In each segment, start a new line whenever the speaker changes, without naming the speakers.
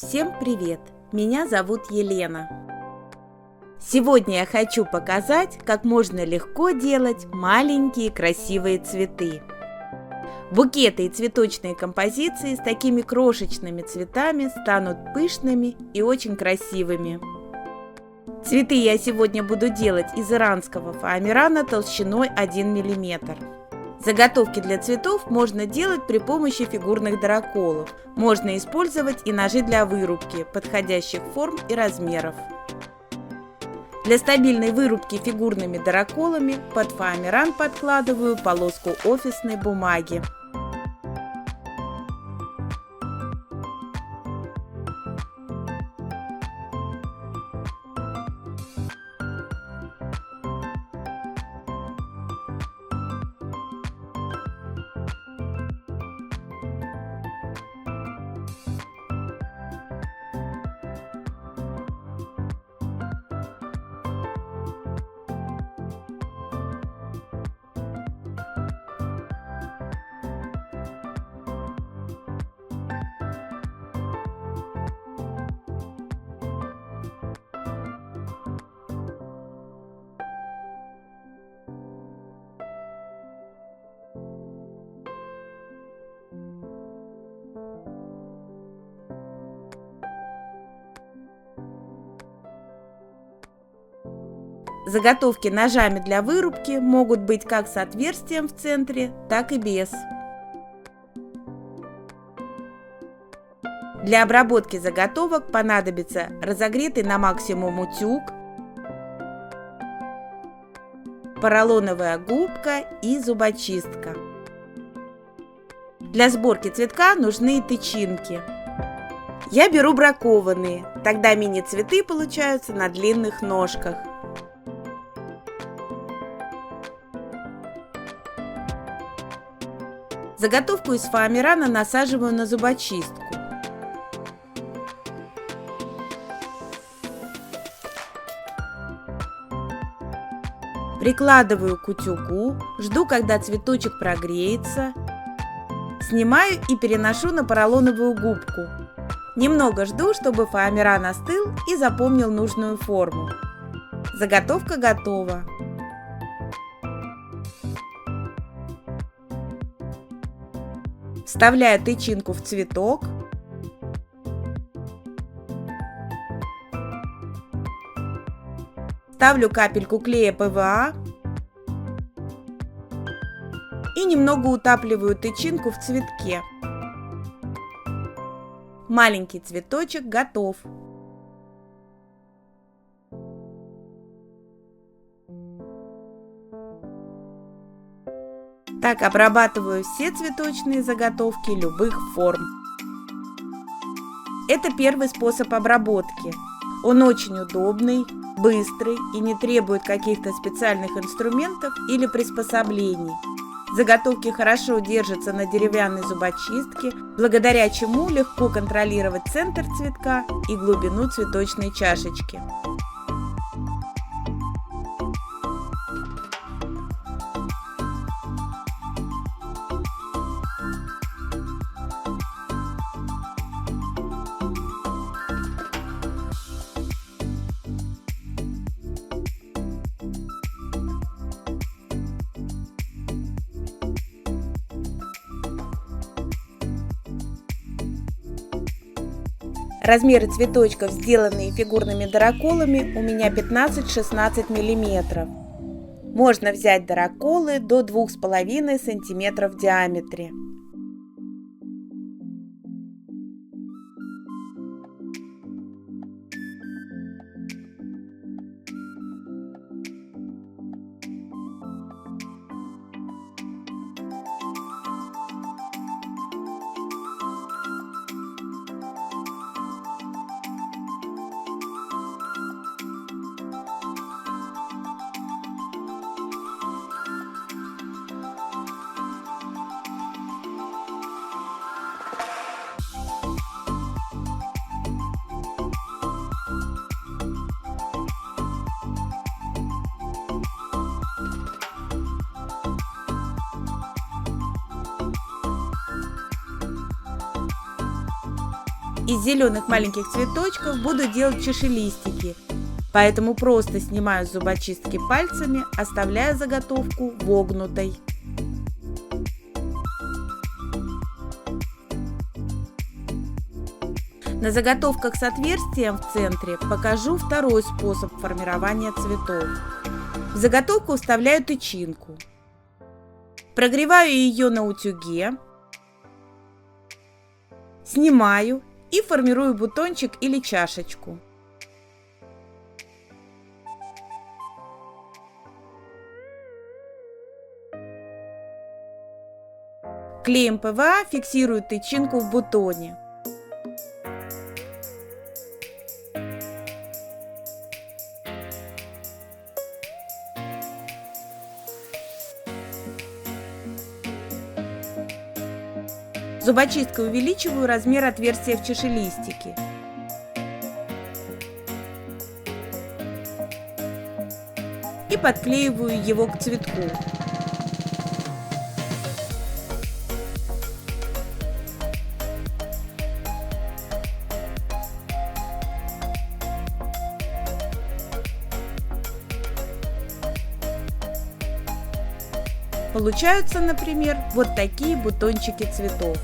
Всем привет! Меня зовут Елена. Сегодня я хочу показать, как можно легко делать маленькие красивые цветы. Букеты и цветочные композиции с такими крошечными цветами станут пышными и очень красивыми. Цветы я сегодня буду делать из иранского фоамирана толщиной 1 мм. Заготовки для цветов можно делать при помощи фигурных дыроколов. Можно использовать и ножи для вырубки, подходящих форм и размеров. Для стабильной вырубки фигурными дыроколами под фоамиран подкладываю полоску офисной бумаги. Заготовки ножами для вырубки могут быть как с отверстием в центре, так и без. Для обработки заготовок понадобится разогретый на максимум утюг, поролоновая губка и зубочистка. Для сборки цветка нужны тычинки. Я беру бракованные, тогда мини-цветы получаются на длинных ножках. Заготовку из фоамирана насаживаю на зубочистку. Прикладываю к утюгу, жду, когда цветочек прогреется. Снимаю и переношу на поролоновую губку. Немного жду, чтобы фоамиран остыл и запомнил нужную форму. Заготовка готова. Вставляю тычинку в цветок. Ставлю капельку клея ПВА и немного утапливаю тычинку в цветке. Маленький цветочек готов. Так обрабатываю все цветочные заготовки любых форм. Это первый способ обработки. Он очень удобный, быстрый и не требует каких-то специальных инструментов или приспособлений. Заготовки хорошо держатся на деревянной зубочистке, благодаря чему легко контролировать центр цветка и глубину цветочной чашечки. Размеры цветочков, сделанные фигурными дыроколами, у меня 15-16 мм. Можно взять дыроколы до 2,5 см в диаметре. Из зеленых маленьких цветочков буду делать чашелистики, поэтому просто снимаю с зубочистки пальцами, оставляя заготовку вогнутой. На заготовках с отверстием в центре покажу второй способ формирования цветов. В заготовку вставляю тычинку. Прогреваю ее на утюге, снимаю и формирую бутончик или чашечку. Клеем ПВА фиксирую тычинку в бутоне. Зубочисткой увеличиваю размер отверстия в чашелистике. И подклеиваю его к цветку. Получаются, например, вот такие бутончики цветов.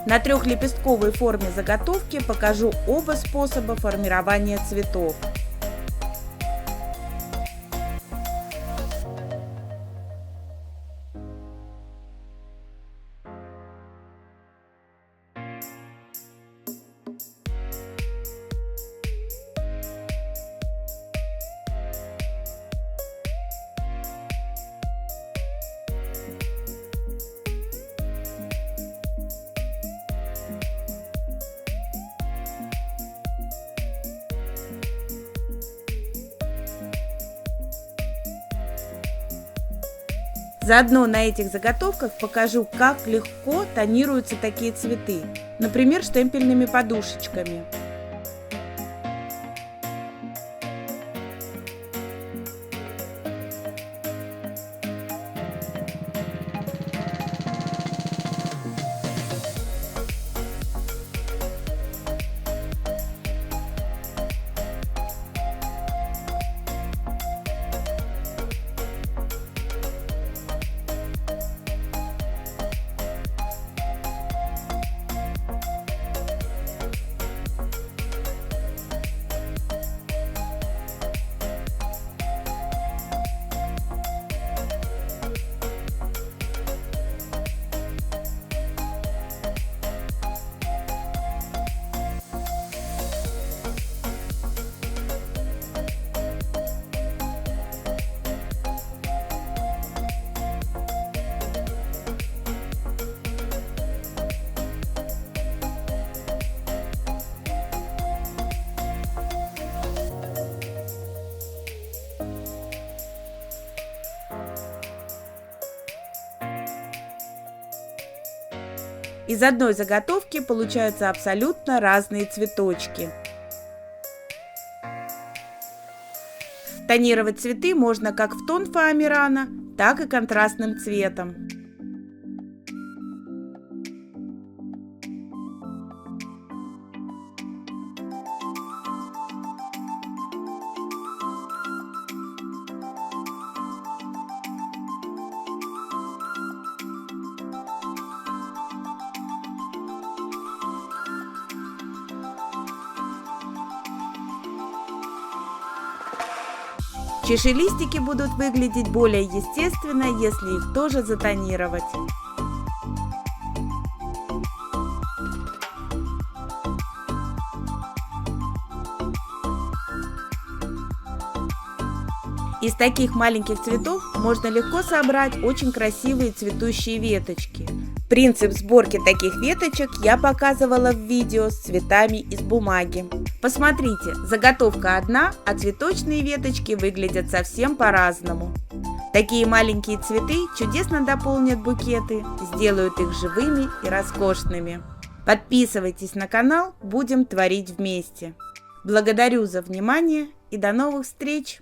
На трехлепестковой форме заготовки покажу оба способа формирования цветов. Заодно на этих заготовках покажу, как легко тонируются такие цветы, например, штемпельными подушечками. Из одной заготовки получаются абсолютно разные цветочки. Тонировать цветы можно как в тон фоамирана, так и контрастным цветом. Чашелистики будут выглядеть более естественно, если их тоже затонировать. Из таких маленьких цветов можно легко собрать очень красивые цветущие веточки. Принцип сборки таких веточек я показывала в видео с цветами из бумаги. Посмотрите, заготовка одна, а цветочные веточки выглядят совсем по-разному. Такие маленькие цветы чудесно дополнят букеты, сделают их живыми и роскошными. Подписывайтесь на канал, будем творить вместе. Благодарю за внимание и до новых встреч!